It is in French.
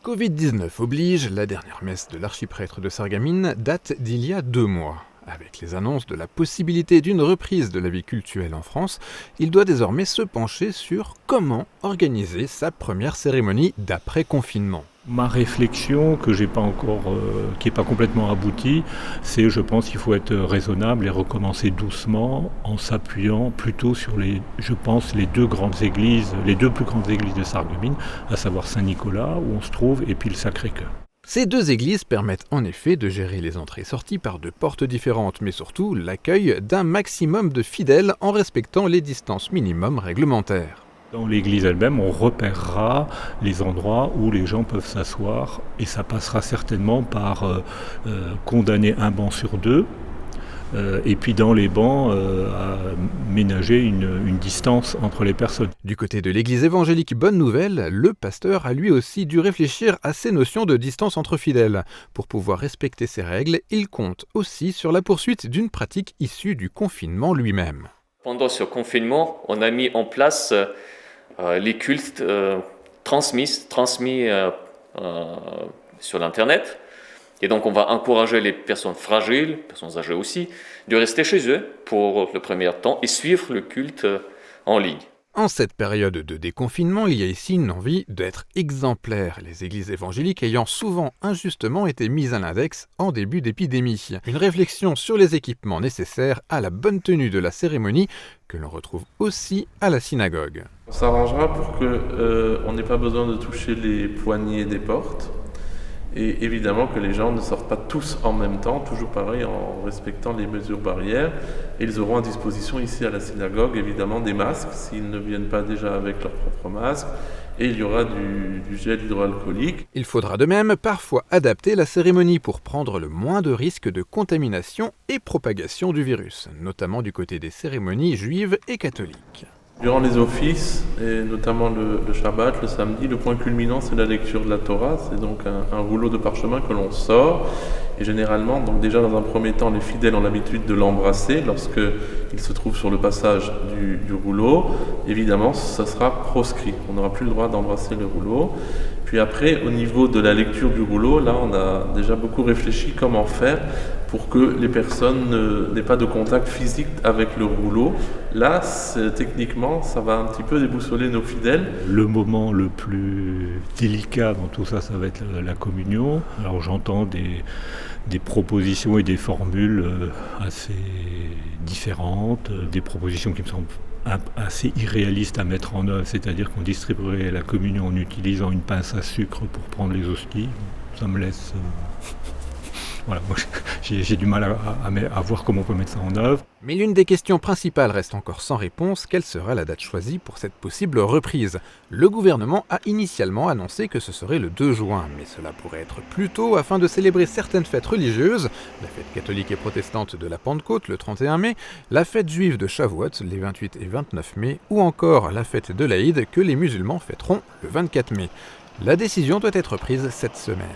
Covid-19 oblige, la dernière messe de l'archiprêtre de Sarreguemines date d'il y a 2 mois. Avec les annonces de la possibilité d'une reprise de la vie cultuelle en France, il doit désormais se pencher sur comment organiser sa première cérémonie d'après-confinement. Ma réflexion, que j'ai pas encore, qui n'est pas complètement aboutie, c'est je pense qu'il faut être raisonnable et recommencer doucement en s'appuyant plutôt sur les deux grandes églises, les deux plus grandes églises de Sarreguemines, à savoir Saint-Nicolas où on se trouve et puis le Sacré-Cœur. Ces 2 églises permettent en effet de gérer les entrées et sorties par 2 portes différentes, mais surtout l'accueil d'un maximum de fidèles en respectant les distances minimum réglementaires. Dans l'église elle-même, on repérera les endroits où les gens peuvent s'asseoir et ça passera certainement par condamner un banc sur 2 et puis dans les bancs à ménager une distance entre les personnes. Du côté de l'église évangélique Bonne Nouvelle, le pasteur a lui aussi dû réfléchir à ces notions de distance entre fidèles. Pour pouvoir respecter ces règles, il compte aussi sur la poursuite d'une pratique issue du confinement lui-même. Pendant ce confinement, on a mis en place les cultes transmis sur l'Internet. Et donc on va encourager les personnes fragiles, personnes âgées aussi, de rester chez eux pour le premier temps et suivre le culte en ligne. En cette période de déconfinement, il y a ici une envie d'être exemplaire, les églises évangéliques ayant souvent injustement été mises à l'index en début d'épidémie. Une réflexion sur les équipements nécessaires à la bonne tenue de la cérémonie que l'on retrouve aussi à la synagogue. On s'arrangera pour qu'on n'ait pas besoin de toucher les poignées des portes. Et évidemment que les gens ne sortent pas tous en même temps, toujours pareil en respectant les mesures barrières. Et ils auront à disposition ici à la synagogue évidemment des masques, s'ils ne viennent pas déjà avec leur propre masque. Et il y aura du gel hydroalcoolique. Il faudra de même parfois adapter la cérémonie pour prendre le moins de risques de contamination et propagation du virus, notamment du côté des cérémonies juives et catholiques. Durant les offices, et notamment le Shabbat, le samedi, le point culminant, c'est la lecture de la Torah. C'est donc un rouleau de parchemin que l'on sort. Et généralement, donc déjà dans un premier temps, les fidèles ont l'habitude de l'embrasser lorsqu'ils se trouvent sur le passage du rouleau. Évidemment, ça sera proscrit. On n'aura plus le droit d'embrasser le rouleau. Puis après, au niveau de la lecture du rouleau, là, on a déjà beaucoup réfléchi comment faire pour que les personnes n'aient pas de contact physique avec le rouleau. Là, techniquement, ça va un petit peu déboussoler nos fidèles. Le moment le plus délicat dans tout ça, ça va être la communion. Alors j'entends des propositions et des formules assez différentes, des propositions qui me semblent assez irréalistes à mettre en œuvre, c'est-à-dire qu'on distribuerait la communion en utilisant une pince à sucre pour prendre les hosties. Ça me laisse... Voilà, moi j'ai du mal à voir comment on peut mettre ça en œuvre. Mais l'une des questions principales reste encore sans réponse. Quelle sera la date choisie pour cette possible reprise ? Le gouvernement a initialement annoncé que ce serait le 2 juin, mais cela pourrait être plus tôt afin de célébrer certaines fêtes religieuses, la fête catholique et protestante de la Pentecôte le 31 mai, la fête juive de Shavuot les 28 et 29 mai, ou encore la fête de l'Aïd que les musulmans fêteront le 24 mai. La décision doit être prise cette semaine.